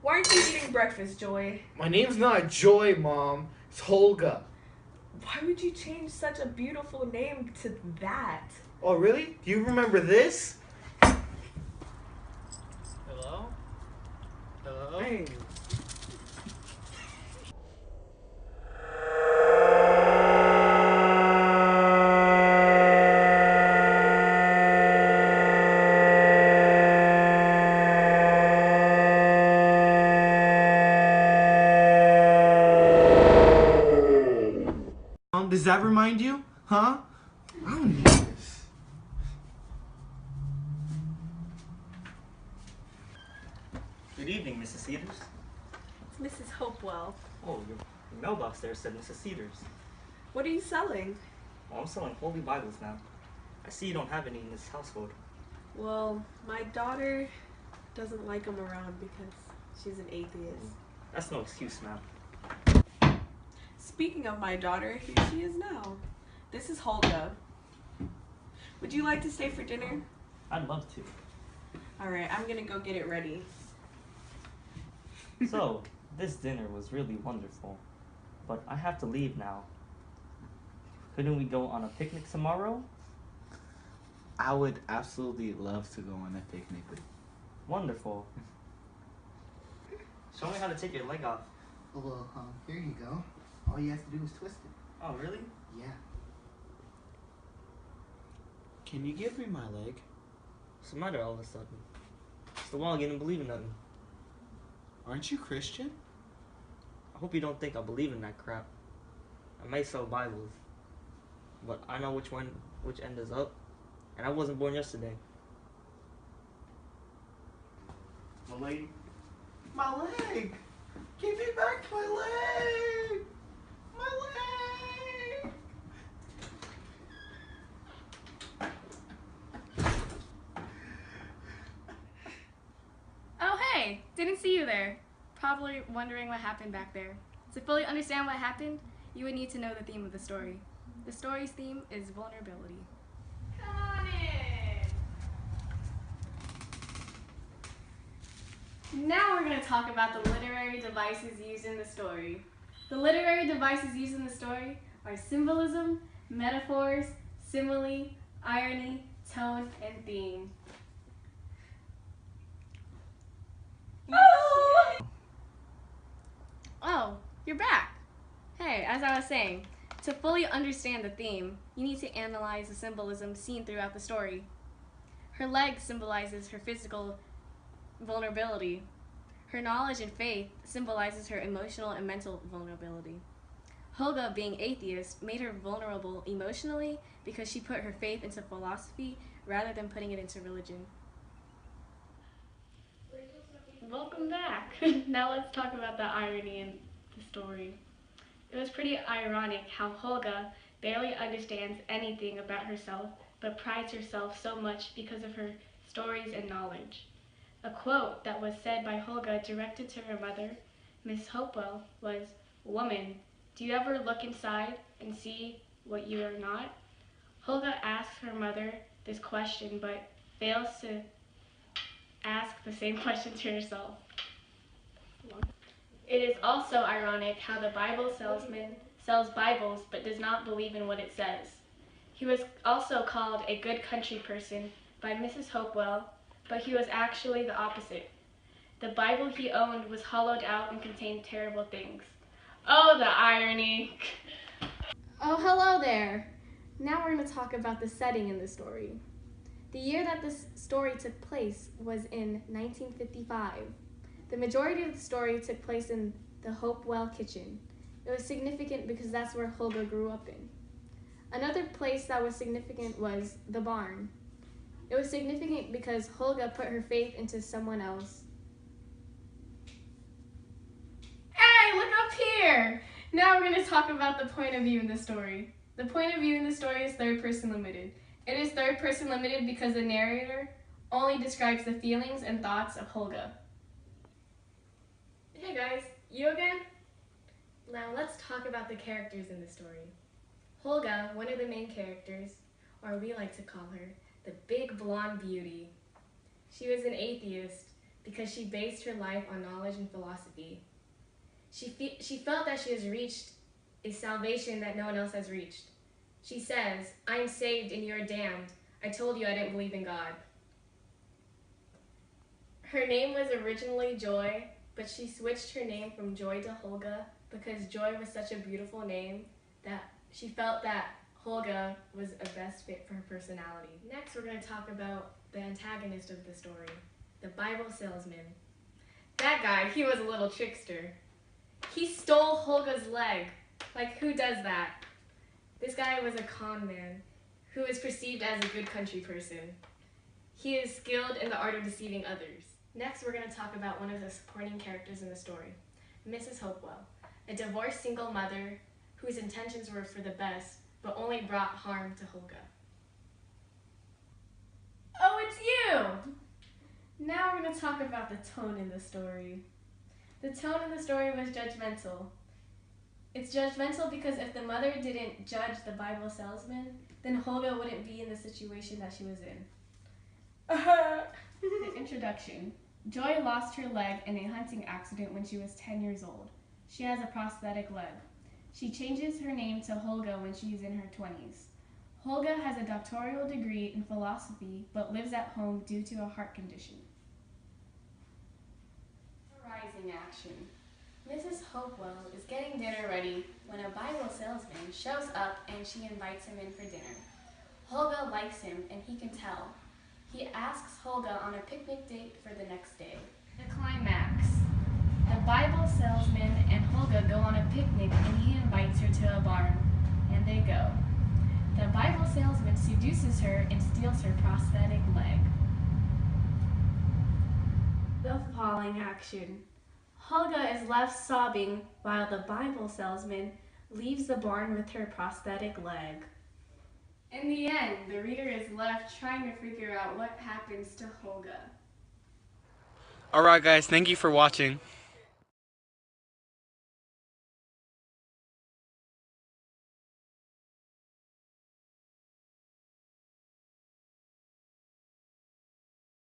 Why aren't you eating breakfast, Joy? My name's not Joy, Mom. It's Holga. Why would you change such a beautiful name to that? Oh, really? Do you remember this? Hello? Hello? Hey. Does that remind you? Huh? I don't need this. Good evening, Mrs. Cedars. It's Mrs. Hopewell. Oh, your mailbox there said Mrs. Cedars. What are you selling? Oh, I'm selling holy Bibles now. I see you don't have any in this household. Well, my daughter doesn't like them around because she's an atheist. That's no excuse, ma'am. Speaking of my daughter, here she is now. This is Holga. Would you like to stay for dinner? I'd love to. Alright, I'm gonna go get it ready. So, this dinner was really wonderful, but I have to leave now. Couldn't we go on a picnic tomorrow? I would absolutely love to go on a picnic with you. Wonderful. Show me how to take your leg off. Well, here you go. All you have to do is twist it. Oh, really? Yeah. Can you give me my leg? What's the matter all of a sudden? It's the wall, you didn't believe in nothing. Aren't you Christian? I hope you don't think I believe in that crap. I may sell Bibles, but I know which end is up, and I wasn't born yesterday. My leg. My leg! Give me back my leg! My leg! Oh, hey! Didn't see you there. Probably wondering what happened back there. To fully understand what happened, you would need to know the theme of the story. The story's theme is vulnerability. Come on in! Now we're going to talk about the literary devices used in the story. The literary devices used in the story are symbolism, metaphors, simile, irony, tone, and theme. Oh, you're back. Hey, as I was saying, to fully understand the theme, you need to analyze the symbolism seen throughout the story. Her leg symbolizes her physical vulnerability. Her knowledge and faith symbolizes her emotional and mental vulnerability. Holga, being atheist, made her vulnerable emotionally because she put her faith into philosophy rather than putting it into religion. Welcome back. Now let's talk about the irony in the story. It was pretty ironic how Holga barely understands anything about herself but prides herself so much because of her stories and knowledge. A quote that was said by Holga directed to her mother, Miss Hopewell, was, "Woman, do you ever look inside and see what you are not?" Holga asks her mother this question but fails to ask the same question to herself. It is also ironic how the Bible salesman sells Bibles but does not believe in what it says. He was also called a good country person by Mrs. Hopewell, but he was actually the opposite. The Bible he owned was hollowed out and contained terrible things. Oh, the irony! Oh, hello there! Now we're going to talk about the setting in the story. The year that this story took place was in 1955. The majority of the story took place in the Hopewell kitchen. It was significant because that's where Holga grew up in. Another place that was significant was the barn. It was significant because Holga put her faith into someone else. Hey, look up here! Now we're going to talk about the point of view in the story. The point of view in the story is third person limited. It is third person limited because the narrator only describes the feelings and thoughts of Holga. Hey guys, you again? Now let's talk about the characters in the story. Holga, one of the main characters, or we like to call her, the big blonde beauty. She was an atheist because she based her life on knowledge and philosophy. She felt that she has reached a salvation that no one else has reached. She says, "I am saved and you are damned. I told you I didn't believe in God." Her name was originally Joy, but she switched her name from Joy to Holga because Joy was such a beautiful name that she felt that Holga was a best fit for her personality. Next, we're going to talk about the antagonist of the story, the Bible salesman. That guy, he was a little trickster. He stole Holga's leg. Like, who does that? This guy was a con man who is perceived as a good country person. He is skilled in the art of deceiving others. Next, we're going to talk about one of the supporting characters in the story, Mrs. Hopewell, a divorced single mother whose intentions were for the best, but only brought harm to Holga. Oh, it's you! Now we're going to talk about the tone in the story. The tone in the story was judgmental. It's judgmental because if the mother didn't judge the Bible salesman, then Holga wouldn't be in the situation that she was in. The introduction. Joy lost her leg in a hunting accident when she was 10 years old. She has a prosthetic leg. She changes her name to Holga when she is in her 20s. Holga has a doctoral degree in philosophy but lives at home due to a heart condition. Rising action. Mrs. Hopewell is getting dinner ready when a Bible salesman shows up and she invites him in for dinner. Holga likes him and he can tell. He asks Holga on a picnic date for the next day. The climax. The Bible salesman and Holga go on a picnic and he invites her to a barn, and they go. The Bible salesman seduces her and steals her prosthetic leg. The falling action. Holga is left sobbing while the Bible salesman leaves the barn with her prosthetic leg. In the end, the reader is left trying to figure out what happens to Holga. Alright guys, thank you for watching.